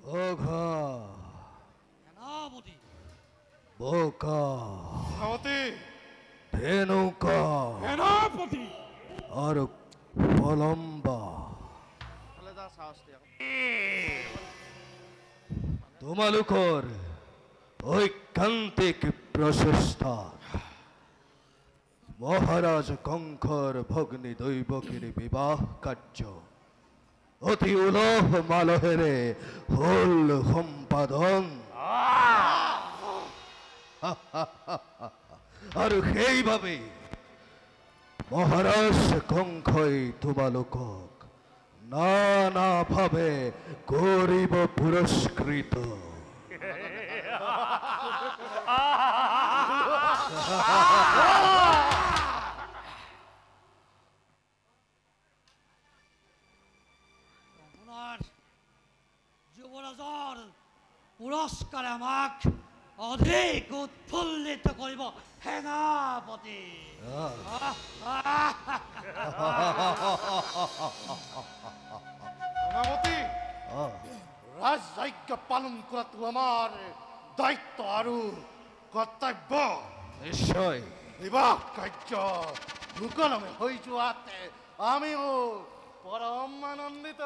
ওঘা সেনাপতি বোকা সেনাপতি ধেনুকা সেনাপতি আৰু পলম্বা তোমালোকৰ ঐকান্তিক প্ৰচেষ্টা মহাৰাজ কংসৰ ভগ্নী দৈৱকীৰ বিবাহ কাৰ্য অতি উলহ মালহেৰে হল সম্পাদন আৰু সেইবাবে মহাৰাজ কংসই তোমালোকক নানাভাৱে কৰিব পুৰস্কৃত আপোনাৰ যুৱৰাজৰ পুৰস্কাৰে আমাক অধিক উৎফুল্লিত কৰিব সেনাপতি সেনাপতি ৰাজযজ্ঞ পালন কৰাটো আমাৰ দায়িত্ব আৰু কৰ্তব্য নিশ্চয় বিবাহ কাৰ্য সুকলমে হৈ যোৱাতে আমিও পৰম আনন্দিত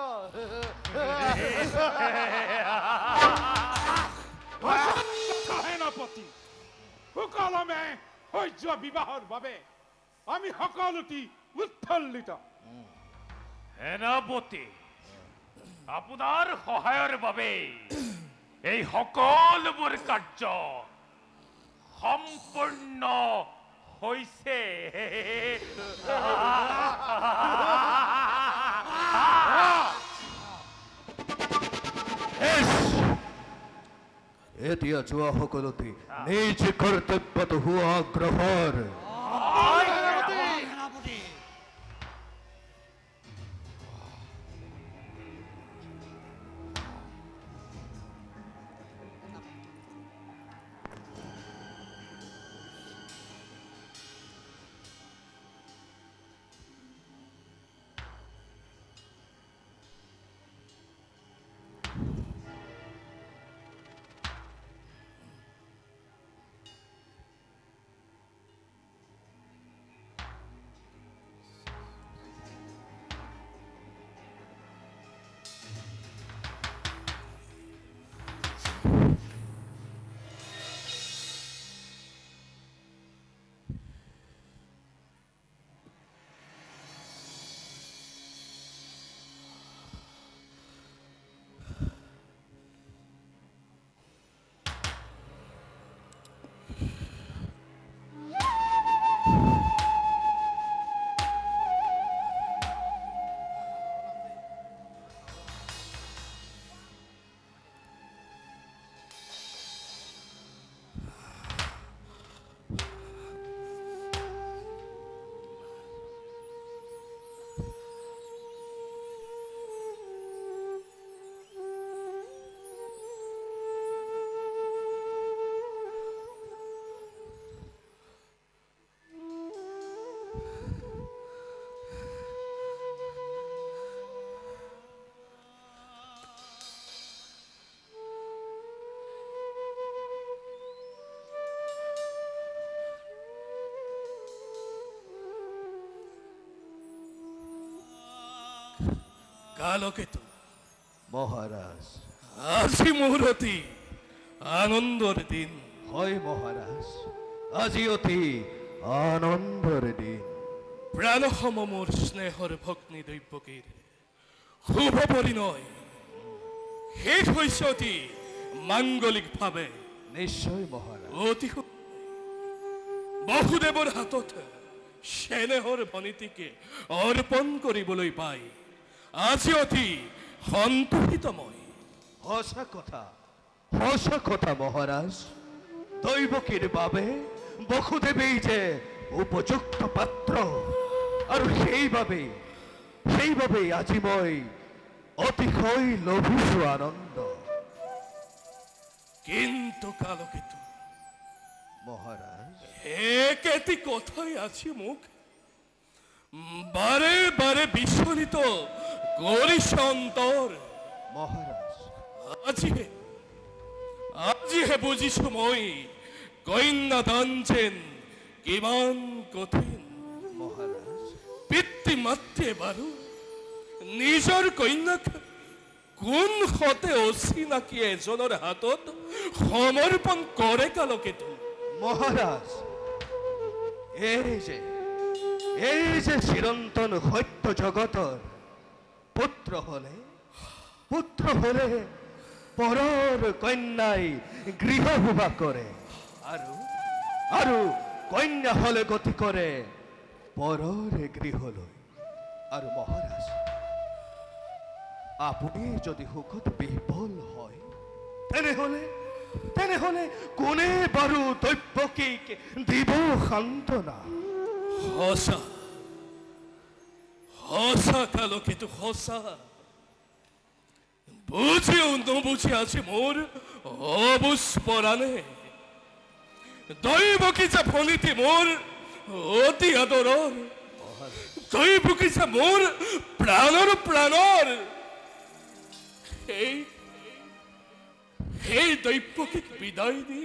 সেনাপতি সুকলমে হৈ যোৱা বিবাহৰ বাবে আমি সকলোটি উৎফুল্লিত সেনাপতি আপোনাৰ সহায়ৰ বাবে এই সকলোবোৰ কাৰ্য সম্পূৰ্ণ হৈছে এতিয়া যোৱা সকলোতে নিজ কৰ্তব্যত হোৱা গ্ৰহৰ সেনাপতি কালকেতু মহাৰাজ আজি মোৰ অতি আনন্দৰ দিন হয় মহাৰাজ আজি অতি আনন্দৰ দিন প্ৰাণসম মোৰ স্নেহৰ ভগ্নী দৈৱকীৰ শুভ পৰিণয় শেষ হৈছে অতি মাংগলিকভাৱে নিশ্চয় মহাৰাজ অতি বাসুদেৱৰ হাতত স্নেহৰ ভনীতিকে অৰ্পণ কৰিবলৈ পাই আজি অতি সন্তোষিত মই সঁচা কথা মহাৰাজ দৈৱকীৰ বাবে বসুদেৱেই যে উপযুক্ত পাত্ৰ আৰু সেইবাবে আজি মই অতিশয় লভিছো আনন্দ কিন্তু কালকেতু মহারাজ একেটি কথাই আছে মুখ বারে বারে বিস্ফোরিত করিস অন্তর মহারাজ আজিহে বুজিছো মই কন্যা দান যেন কিমান কঠিন। মহারাজ পিতৃ মাতৃয়ে বাৰু নিজৰ কন্যাক কোন হতে অচিনাকি এজনৰ হাতত সমৰ্পণ কৰে কালকেতু। মহাৰাজ এই যে চিৰন্তন সত্য জগতৰ পুত্ৰ হলে পৰৰ কন্যাই গৃহ শোভা কৰে আৰু কন্যা হলে গতি কৰে পৰৰ গৃহলৈ। আৰু মহাৰাজ আপুনি যদি সুখত বিফল হয় তেনেহলে কোনে বাৰু দৈৱকীক দিব সান্তনা? সঁচা কালকেতু সঁচা। বুঝিও নুবুঝি আছে মোৰ অবুজ পৰাণে। দৈৱকী যে ফণিতি মোৰ অতি আদৰৰ, দৈৱকী যে মোৰ প্ৰাণৰ সেই দৈৱকীক বিদায় দি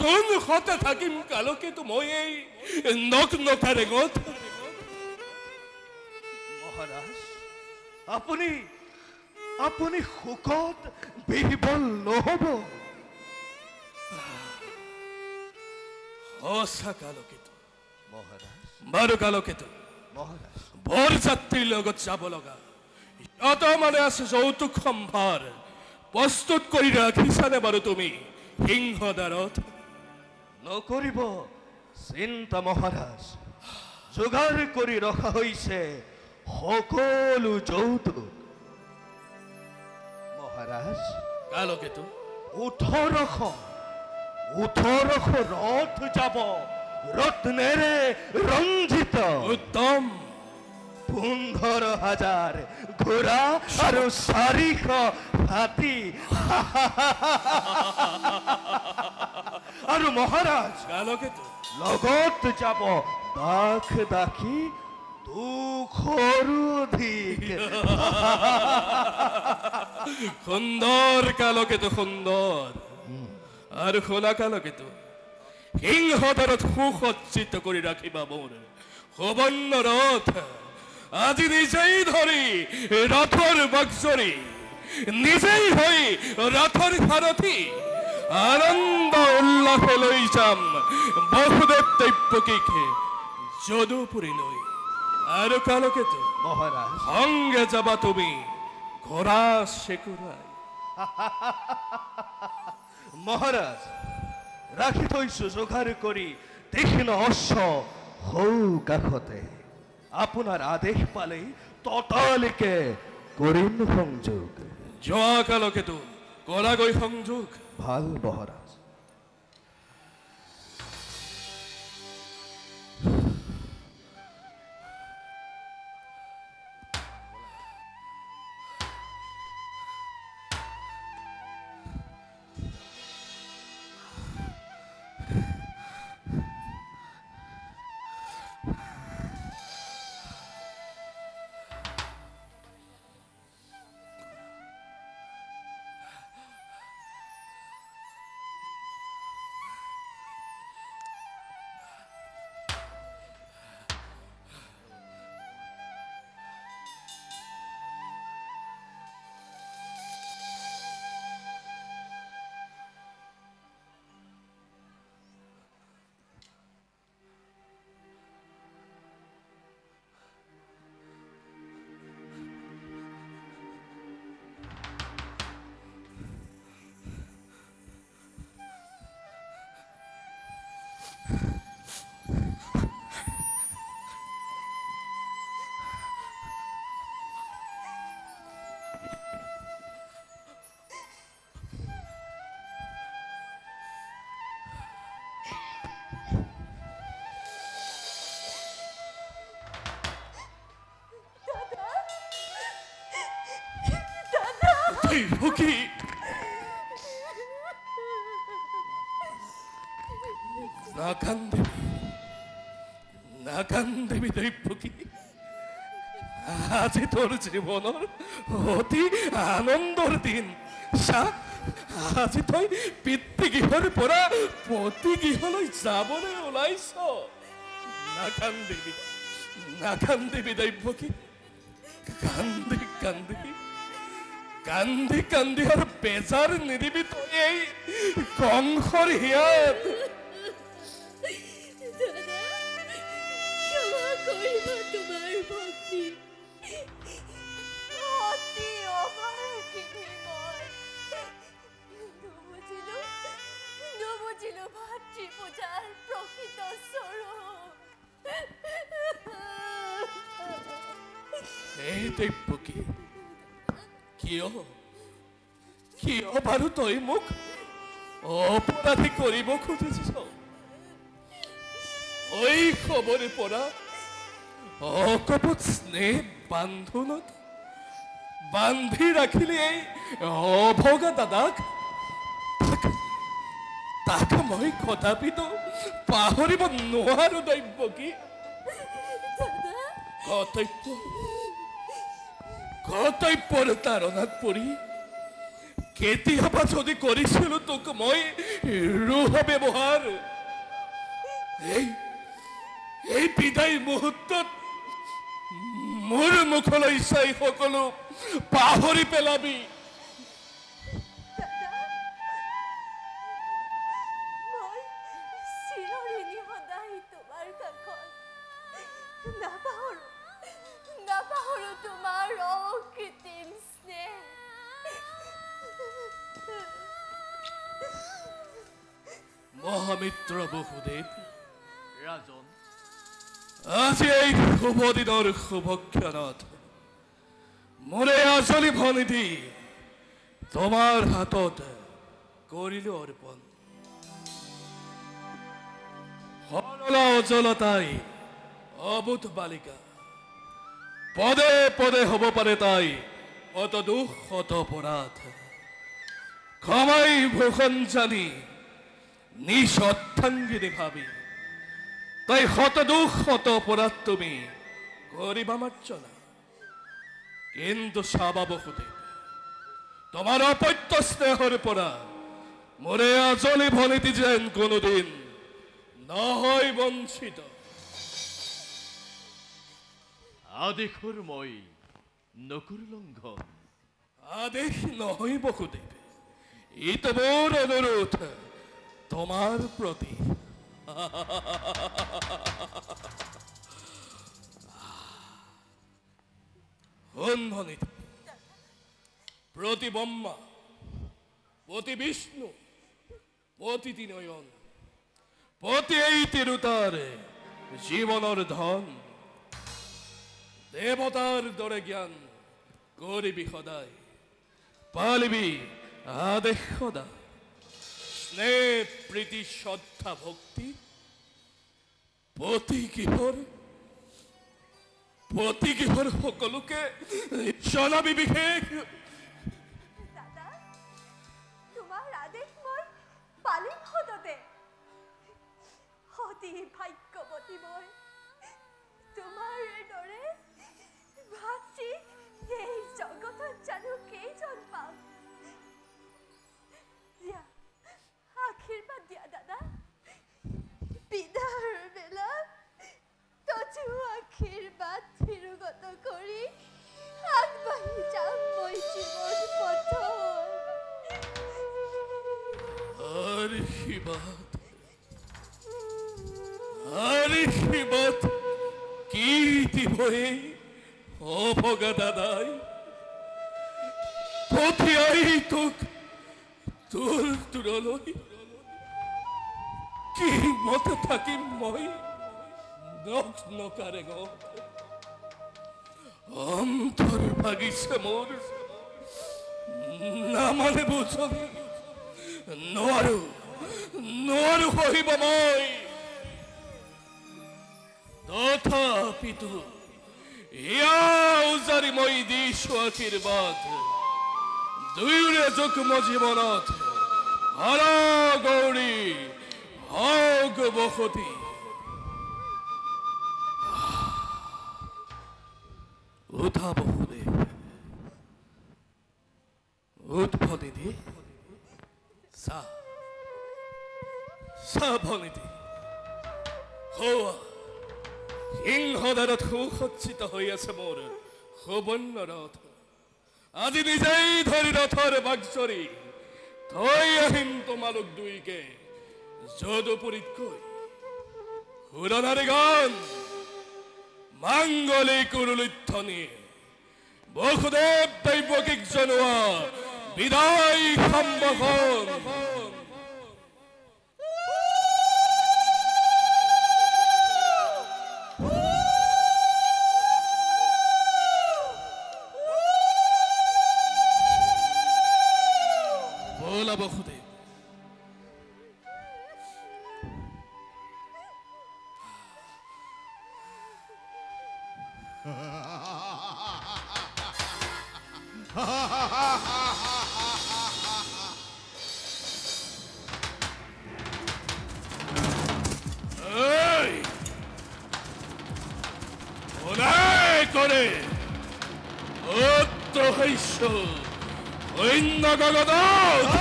কোন হতে থাকিম কালকেতু মই এই নগ্নতা ৰেঙত। মহাৰাজ আপুনি সুখত বিহ্বল নহব। সঁচা কালকেতু। মহাৰাজ বাৰু কালকেতু মহাৰাজ বৰযাত্ৰীৰ লগত যাব লগা যত মানে আছে যৌতুক সম্ভাৰ প্ৰস্তুত কৰি ৰাখিছানে বাৰু তুমি সিংহদ্বাৰত? নকৰিব চিন্তা মহাৰাজ, যোগাৰ কৰি ৰখা হৈছে সকলো যৌতুক। মহাৰাজ কালকেতু 1800 ৰথ যাব ৰত্নেৰে ৰঞ্জিত। উত্তম। 15,000 ঘোঁৰা আৰু 400 হাতী। আৰু মহাৰাজ কালকেতু লগত যাব দাসী 200ৰো অধিক। সুন্দৰ কালকেতু সুন্দৰ। আৰু শুনা কালকেতু, সিংহদ্বাৰত সুসজ্জিত কৰি ৰাখিবা মোৰ সুবৰ্ণ ৰথ। আজি নিজেই ধৰি ৰথৰ বাগজৰি, নিজেই হৈ ৰথৰ সাৰথি আনন্দ উল্লাসে লৈ যাম বসুদেৱ দৈৱকীক যদুপুৰীলৈ। আৰু কালকেতু মহাৰাজ সঙ্গে যাবা তুমি ঘোঁৰা চেকুৰাই। মহাৰাজ ৰাখি থৈছো যোগাৰ কৰি তীক্ষ্ণ অশ্ব সৌ কাষতে। আপোনাৰ আদেশ পালেই ততালিকে কৰিম সংযোগ। যোৱা কালকেতু কৰাগৈ সংযোগ। ভাল মহাৰাজ। দৈৱকী নাকান্দিবি দৈৱকী। আজি তোৰ জীৱনৰ অতি আনন্দৰ দিন। চা আজি তই পিতৃগৃহৰ পৰা পতিগৃহলৈ যাবলৈ ওলাইছ নাকান্দিবি নাকান্দিবি দৈৱকী কান্দি কান্দি কান্দি কান্দি আৰু বেজাৰ নিদিবি তই এই কংসৰ হিয়াত দাদা ক্ষমা কৰিব তোমাৰ ভক্তি অতি অভাগিনী মই নুবুজিলো ভাতৃ পূজাৰ প্ৰকৃত স্বৰূপ এই দৈৱকী কিয় কিয় বাৰু তই মোক অপৰাধী কৰিব খুজিছ ঐ খবৰে পৰা অকপট স্নেহ বান্ধোনত বান্ধি ৰাখিলে এই অভগা দাদাক তাক মই কদাপিতো পাহৰিব নোৱাৰো দৈৱকী কৰ্তব্যৰ তাৰণাত পৰি কেতিয়াবা যদি কৰিছিলো তোক মই ৰোহ ব্যৱহাৰ এই বিদায় মুহূৰ্তত মোৰ মুখলৈ চাই সকলো পাহৰি পেলাবি মই চিৰঋণী সদায় তোমাৰ কাষত নাপাহৰো তোমাৰ অকৃত্ৰিম স্নেহ মহামিত্ৰ বহুদেৱ ৰাজন আজি এই শুভ দিনৰ শুভক্ষণত মোৰে আচলি ভনিধি তোমাৰ হাতত কৰিলো অৰ্পণ সৰলা অজলতাই অবুধ বালিকা পদে পদে হ'ব পাৰে তাই অত দুখ শত অপৰাধ ক্ষমাই ভূষণ জানি নিজ অর্থাঙ্গিনী ভাবি তাই শত দুখ শত অপরাধ তুমি করিবা মার্জনা কিন্তু সাবা বহুদেব তোমার অপত্য স্নেহর পৰা মোৰে আজলি ভনিতি যেন কোনোদিন নহয় বঞ্চিত আদেশৰ মই নকুৰ লংঘন আদেশ নহয় বহুদেব ইটো মোৰ অনুৰোধ তোমার প্রতি প্রতি ব্রহ্মা প্রতি বিষ্ণু প্রতি নয়ন প্রতি এই তিরুতার জীবনের ধন দেবতার দরে জ্ঞান করিবি সদায় পালিবি আদেশ সদা স্নেহ প্রীতি শ্রদ্ধা ভক্তি পতি গৃহৰ সকলোকে জনাবি বিশেষ দাদা তোমাৰ আদেশ মই পালিম সততে অতি ভাগ্যৱতী মই তোমাৰ দৰে ভাতৃ এই জগতত জানো কেইজন পাম দিয়া আশীৰ্বাদ দিয়া দাদা বিদাৰ বেলা তজু আশীৰ্বাদ ফিৰুগত কৰি আগবাঢ়ি যাম মই জীৱন পথত আশীৰ্বাদ কি দিব এই অভগা দাদাই পঠিয়াই তোক তোৰ দূৰলৈ কি মতে থাকিম মই নকাৰে অন্তৰ ভাগিছে মোৰ না মানে বুঝন নোৱাৰো সহিব মই তথাপিতো ইয়া উজাৰি মই দিছো আশীৰ্বাদ দুয়োৰে যুগ্ম জীৱনত হৰা গৌৰী হওক বসতি উঠা বহুদেৱ উদ্ভনিধি ভনিধি হোৱা সিংহদাৰত সুসজ্জিত হৈ আছে মোৰ সুবৰ্ণ ৰথ আজি নিজেই ধৰি ৰথৰ বাগচৰি থৈ আহিম তোমালোক দুইকে যদুপুৰীতকৈ সুৰনাৰী গান মাংগলিক উৰুলুধ্বনি বসুদেৱ দৈৱকীক জনোৱা বিদায় সম্ভাষণ বলা বসুদেৱ করে অত্র হৈছ অন্য গগদত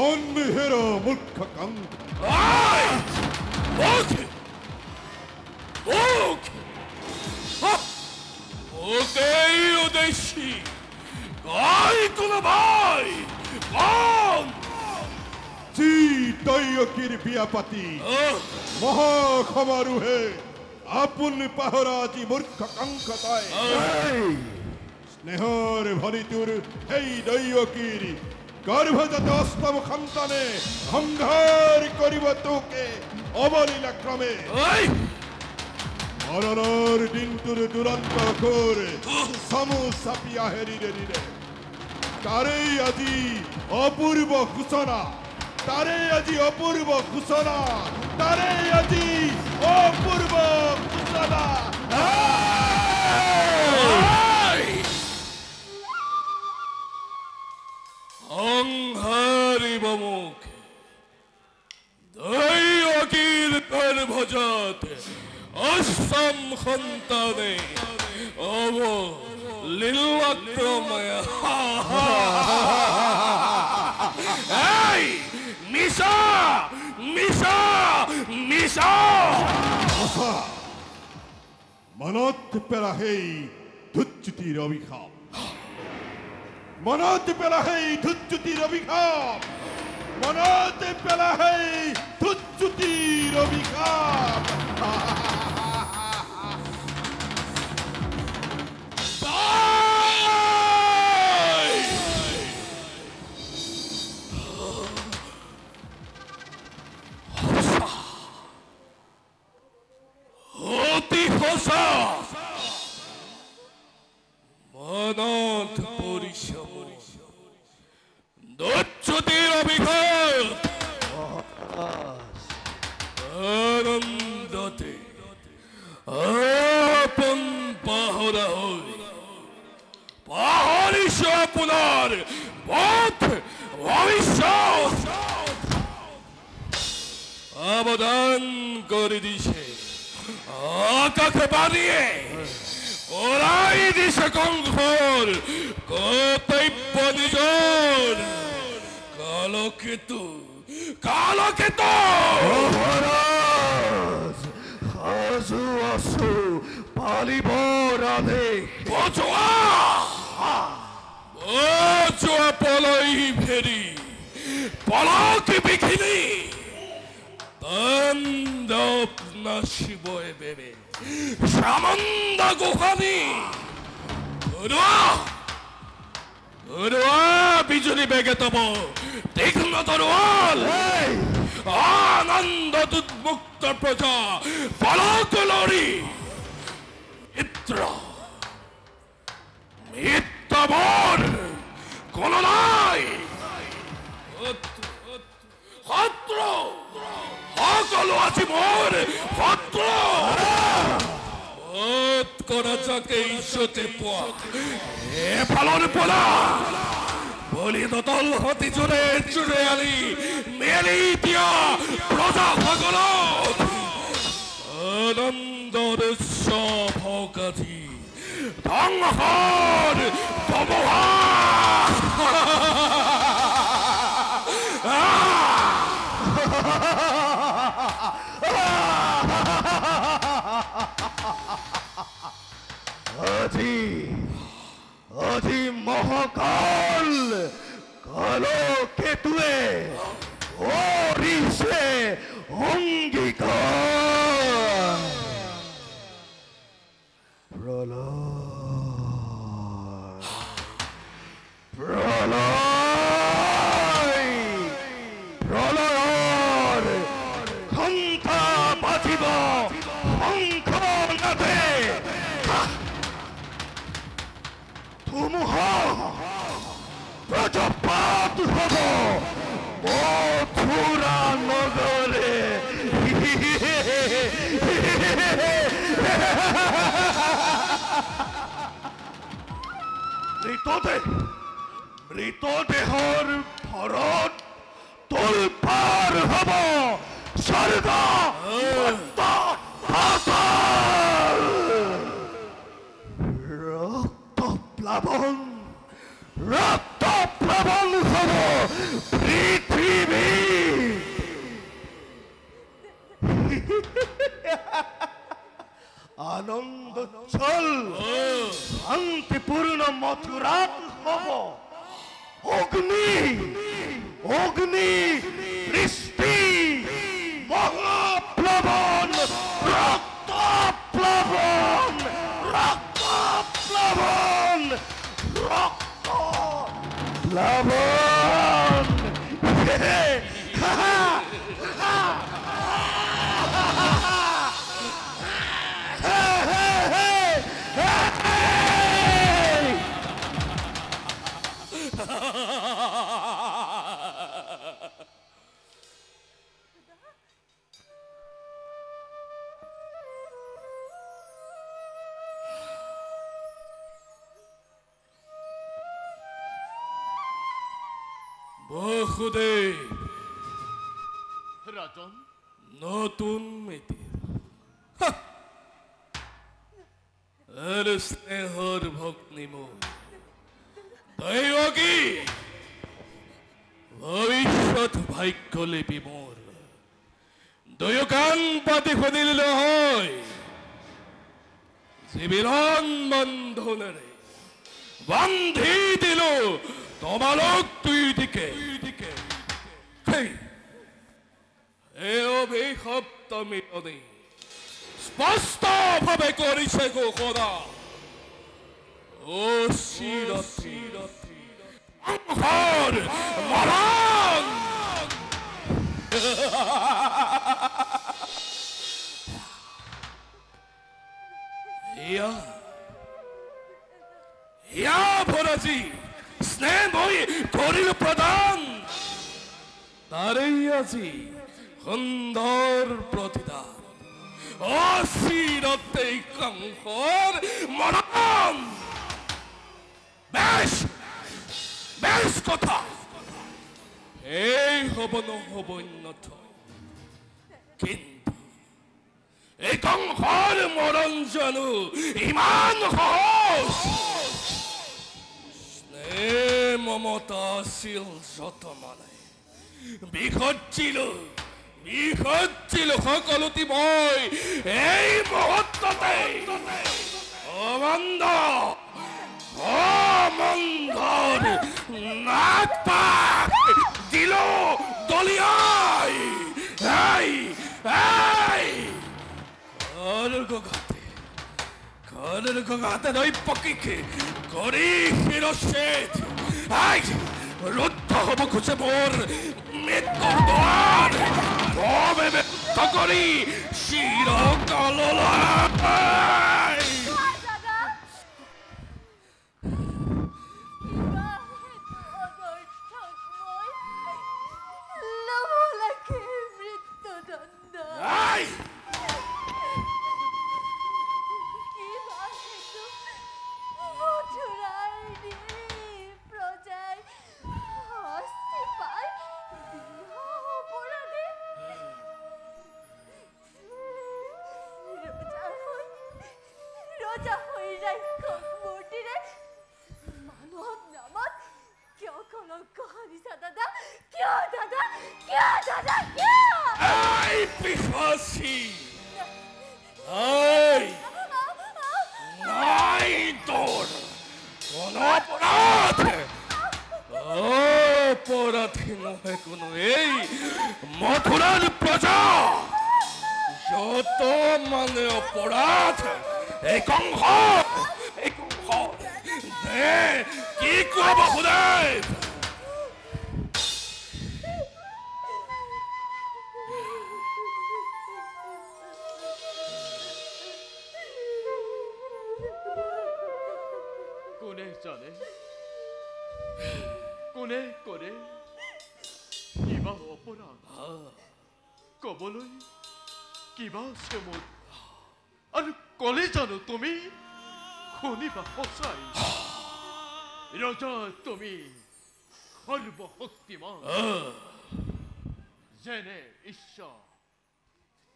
অন্মেহের মূর্খ কাঙ্ক ওকেই উদ্দেশ্যি কয় কোন ভাই কোন জি দৈয়কীর বিয়া পাতি মহাক্ষমারুহে আপন পাহরাজি মূর্খ কাঙ্ক তাই স্নেহর ভনিতুর এই দৈয়কীর গর্ভজাত অষ্টম সন্তানে সংহার করিব তোকে অবলীলা ক্রমে মরণর দিনটোৰ দুৰন্ত কৰে সমু চাপিয়া হেৰিৰে দিলে তাৰেই আজি অপূৰ্ব সূচনা তাৰেই আজি অপূৰ্ব সূচনা তাৰেই আজি অপূৰ্ব সূচনা সংহাৰিব মুখে দৈয়কীৰ গৰ্ভজাত অষ্টম সন্তানে অব লীলাক্ৰমে এই মিশা মিশা মিশা মনত পেলা সেই ধুচ্যুতিৰ অভিশাপ মনত পেলা সেই ধুচ্যুতিৰ অভিশাপ মনত পেলা সেই ধুচ্যুতিৰ অভিশাপ মনত পৰিশ্ৰম দৈত্যুতিৰ অভিঘাত আনন্দতে আপন পাহৰা হৈ পাহৰিছ আপোনাৰ পথ ভৱিষ্যত আবদান কৰি দিছে আকাশবাণীয়ে ওৰাই দিছে কংসৰ কৰ্তব্য নিজৰ কালকেতু কালকেতু সাজু আছো পালিবৰ আদেশ বজোৱা পলই ফেৰি পলকি বিঘিনি তাণ্ডৱ নাচিব এবেবে শ্যামন্দ গোসানী বিজুলী বেগে তব তীক্ষ্ণ তৰোৱাল আনন্দ উন্মুক্ত প্ৰজা পলক লৰি মিত্ৰবৰ কোনো নাই শত্ৰু সকলো আজি মোৰ শত্ৰু কৰা যাকে ইচ্ছতে পোৱা এফালৰ পৰা বলি দতল হতি জোৰে জোৰে আনি মেলি দিয়া প্ৰজাসকলক আনন্দৰ উৎসৱ হওক আজি ধ্বংসৰ ধুমুহা আজি মহাকাল কালো কেতুয়ে ওরিছে অঙ্গীকার প্রলয়ের ঘণ্টা বাজিব শঙ্খ নাদে ধুমুহা প্রজপাত হব মথুরা নগরে মৃতদেহর ভরত তোলপার হব স্বর্গ পাতাল রক্ত প্লাবন হব পৃথিবী আনন্দ চল শান্তিপূর্ণ মথুরাত হব অগ্নি বৃষ্টি মহাপ্লাবন রক্ত প্লাবন বহুদেব রাজন নতুন মেয়েদের আর স্নেহর ভগ্নিময় দৈবকী ভবিষ্যৎ ভাগ্য লিপি মোর দয়কান পাতে খুদিল হয় জীবন বন্ধনরে বান্ধি দিল তোমালোক দুই দিকে এই অভিশপ্ত মিলনে স্পষ্ট ভাবে করিছে ঘোষণা ও শিরথি অংশৰ মৰণ ইয়া ভৰাজী স্নেহ মই কৰিলো প্ৰদান তাৰেই আজি সুন্দৰ প্ৰতিদান অচিৰতে কংসৰ মৰণ বেশ বেশ কথা এই হব নহব অন্যথা কিন্তু এই কংসৰ মৰণ জানো ইমান সহজ স্নেহ মমতা আছিল যত মানে বিঘটিলো সকলোটি মই এই মুহূৰ্ততে অমন্দৰ নাক পাক দিলো দলিয়াই ঘৰগতে নৈ পকিকে কৰি শিৰচ্ছেদ ৰুদ্ধ হব খোজে মোৰ মৃত্যুৰ দ্বাৰ কমে ব্যক্ত কৰি চিৰকাললৈ অপৰাধ অপৰাধী নহে কোনো এই মথুৰাৰ প্ৰজা যত মানে অপৰাধ এই কংস দে কি কোৱা বাসুদেৱ কোনে জানে কোনে কৰে কিবা অপৰাধ কবলৈ কিবা আছে মোৰ আৰু কলে জানো তুমি শুনিবা সঁচাই ৰজা তুমি সৰ্বশক্তিমান যেনে ইচ্ছা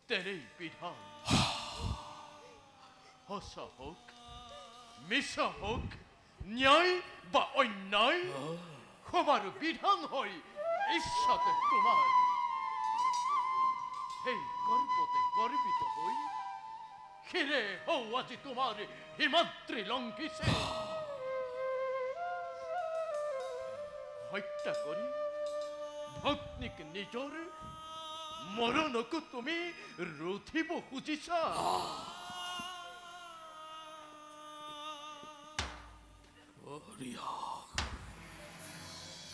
তেনেই বিধান সঁচা হওক মিছা হওক ন্যায় বা অন্যায় সবার বিধান হয় ইচ্ছাতে তোমার সেই গর্বতে গর্বিত হই খিরে হও আজি তোমার হিমাদ্রি লঙ্ঘিছে হত্যা করি ভগ্নিক নিজর মরণক তুমি রুধিব খুঁজিছা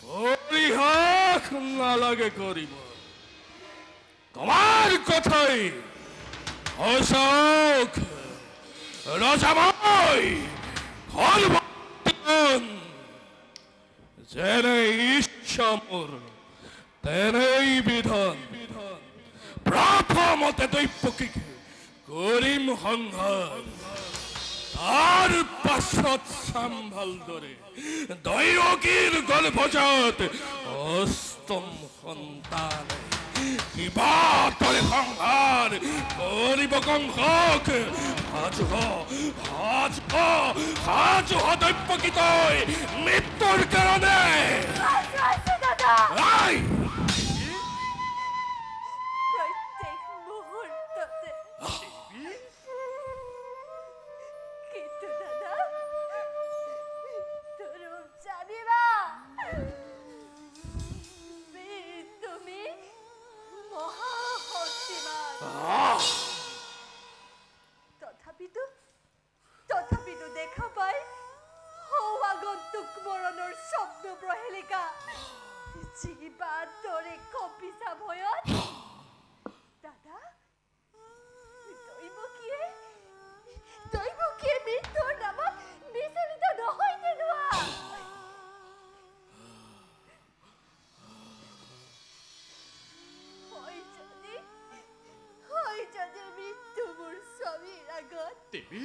পরিহাস নালাগে করিব তোমার কথাই অশোক রজাময় হলবন যেনে ইচ্ছা মোর তেনেই বিধান প্রথমতে দৈপকী করিম সংহার তার পাছত সাম্ভাল ধরে দৈরকীর গর্ভজাত অষ্টম সন্তান কিবা তরে সংহার করিব কংসক সাজু দৈপকী তই মৃত্যুর কারণে প্ৰত্যেক মুহূৰ্ততে কিন্তু দাদা তোৰো জানিবা তুমি মহাশক্তিমান তথাপিতো দেখা পাই আগন্তুক মৰণৰ শব্দ প্ৰহেলিকা জীৱা দৰে কঁপিছা ভয়ত দাদা দৈৱকীয়ে মৃত্যুৰ নামত বিচলিত নহয় তেনোৱা হয় যদি মৃত্যু মোৰ স্বামীৰ আগত দেৱী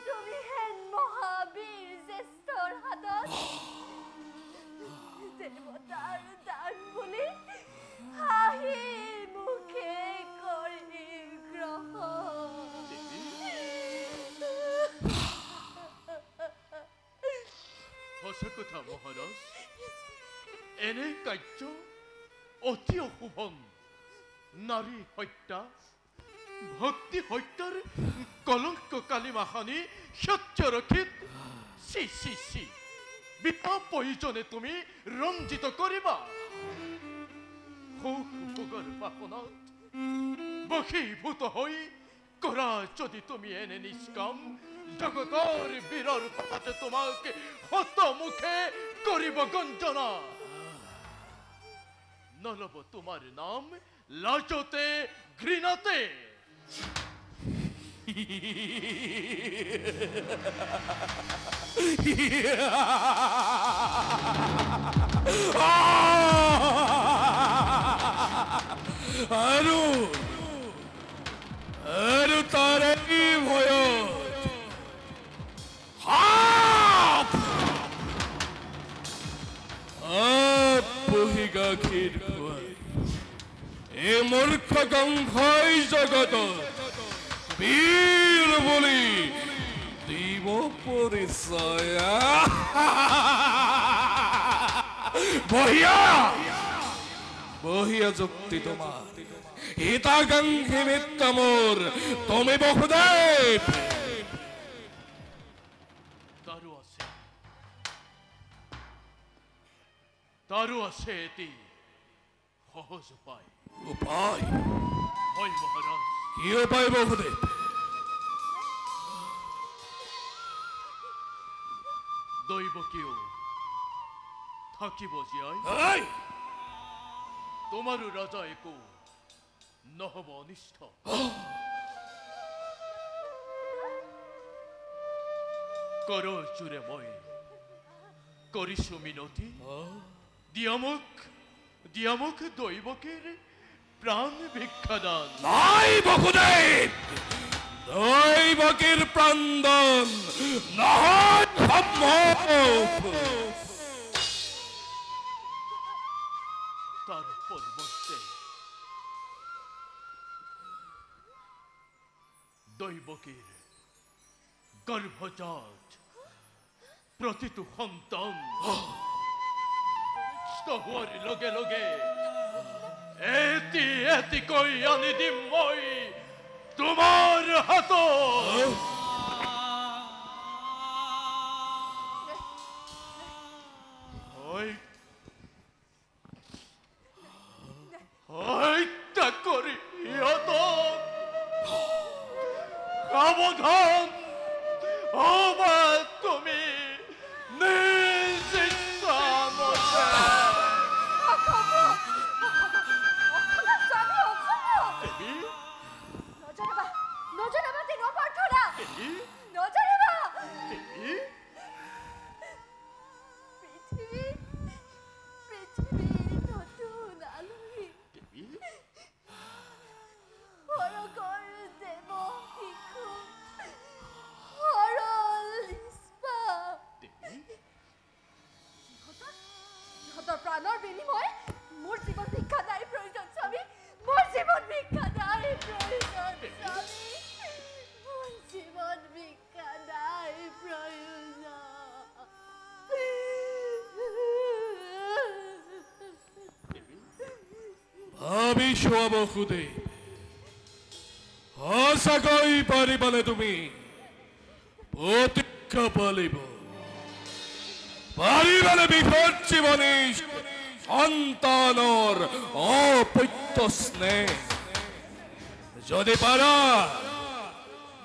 তুমি হেন মহাবীৰ জ্যেষ্ঠৰ হাতত দেৱতাৰ দান বুলি হাঁহি মুখে কৰি গ্ৰহণ সঁচা কথা মহাৰাজ এনে কাৰ্য অতি অশুভম নাৰী হত্যা ভক্তি হত্যাৰ কলংক কালিমা সানি সত্যৰক্ষিত চি চি চি বিনা প্ৰয়োজনে তুমি ৰঞ্জিত কৰিবা সুখ ভোগৰ বাসনাত বশীভূত হৈ কৰা যদি তুমি এনে নিষ্কাম জগতৰ বীৰৰ সমাজে তোমাক হতমুখে কৰিব গঞ্জনা নলব তোমাৰ নাম লাজতে ঘৃণাতে আৰু তাৰে ভয় বহি গাখীৰ খুৱাই এই মূৰ্খ কংসই জগত বীৰ বুলি দিব পৰিচয় বহিয়া যুক্তি তোমাৰ হিতাকাংক্ষী মিত্ৰ মোৰ তুমি বসুদেৱ তাৰো আছে এটি সহজ উপায়। উপায়? হয় মহাৰাজ। কি উপায় বহুদেৱ? দৈবকীও থাকিব জীয়াই। এই! তোমাৰো ৰজা একো নহব অনিষ্ট। কৰো জোৰে মই কৰিছো মিনতি, দিয়ামুখ দৈবকীৰ প্ৰাণ ভিক্ষাদান। নাই বহুদেৱ, দৈবকীৰ প্ৰাণদান নহয় সম্ভৱ। তাৰ পৰিৱৰ্তে দৈবকীৰ গৰ্ভজাত প্ৰতিটো সন্তান হোৱাৰ লগে লগে এটি এটিকৈ আনি দিম মই তোমাৰ হাতত। হত্যা কৰি সিহঁতক সাৱধান হবা তুমি নিজ ইচ্ছামতে। নজনাবা তেনো প্ৰাৰ্থনা নজনাবা। পৃথিবীৰ নতুন আলোয় হৰকৰ দেব শিশু হৰল ইস্পা ইহঁতৰ প্ৰাণৰ বিনিময় মোৰ জীৱন ভিক্ষা নাই প্ৰয়োজন স্বামী, মোৰ জীৱন ভিক্ষা নাই প্ৰয়োজন স্বামী, মোৰ জীৱন ভিক্ষা নাই প্ৰয়োজন। ভাবিছো বহুদেৱ, সঁচাকৈ পাৰিবানে তুমি প্ৰতিজ্ঞা পালিব? পাৰিবানে বিপদ জীৱনী সন্তানৰ অপত্য স্নেহ? যদি পাৰা,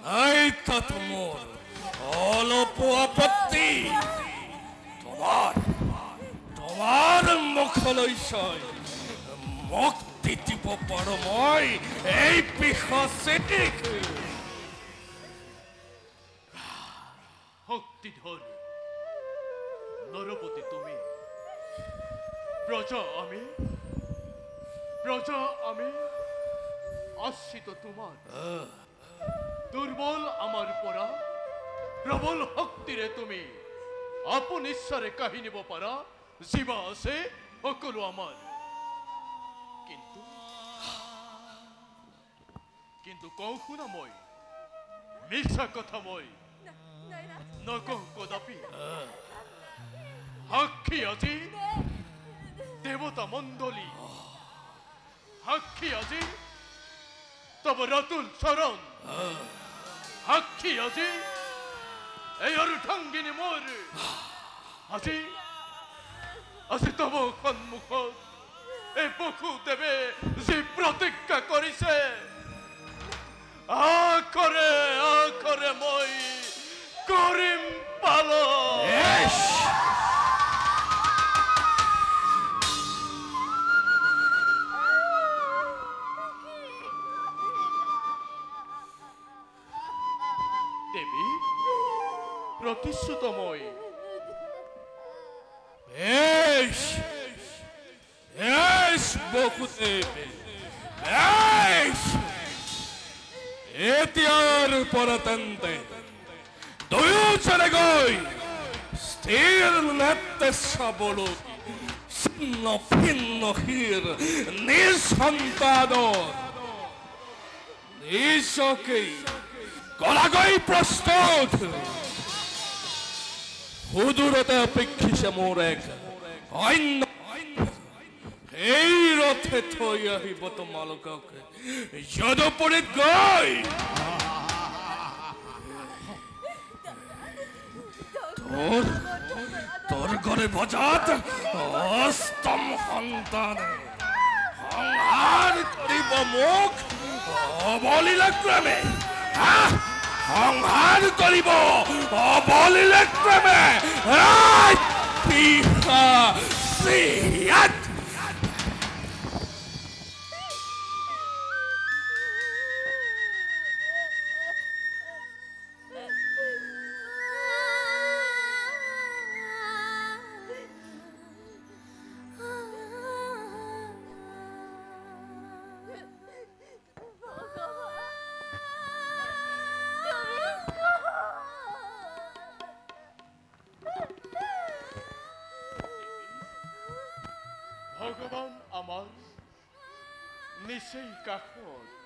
নাই তাত মোৰ অলপ আপত্তি। তোমাৰ মুখলৈ চাই মুক্তি দিব পাৰো মই এই পিশাচিক। শক্তিধৰ নৰপতি তুমি, প্ৰজা আমি আশ্ৰিত তোমাৰ। দুৰ্বল আমাৰ পৰা প্ৰবল শক্তিৰে তুমি আপোন ইচ্ছাৰে কাঢ়ি নিব পাৰা জীৱা আছে সকলো আমাৰ। কিন্তু কওঁ শুনা, মই মিছা কথা মই নকওঁ কদাপি। সাক্ষী আজি দেৱতা মণ্ডলী, সাক্ষী আজি তব ৰাতুল চৰণ, সাক্ষী আজি এই অৰ্ধাংগিনী মোৰ। আজি তব সন্মুখত এই বসুদেৱে যি প্ৰতিজ্ঞা কৰিছে, আখৰে মই কৰিম পালন। দেৱী প্ৰতিশ্ৰুত মই। বহুদেৱ, এতিয়াৰ পৰা তেন্তে দুয়োজনে গৈ স্থিৰ নেত্ৰে চাবলৈ ছিন্ন ভিন্ন শিৰ নিজ সন্তানৰ নিজকেই গলাগৈ প্ৰস্তুত। সুদূৰতে অপেক্ষিছে মোৰ এক অন্য, এই ৰথে থৈ আহিব তোমালোকক যদুপুৰীত গৈ। তোৰ ঘৰে বজাত অস্তম সন্তানে সংহাৰ কৰিব মোক অবলীলাক্ৰমে সংহাৰ কৰিব অবলীলাক্ৰমে ভগৱান আমাৰ নিচেই কাষত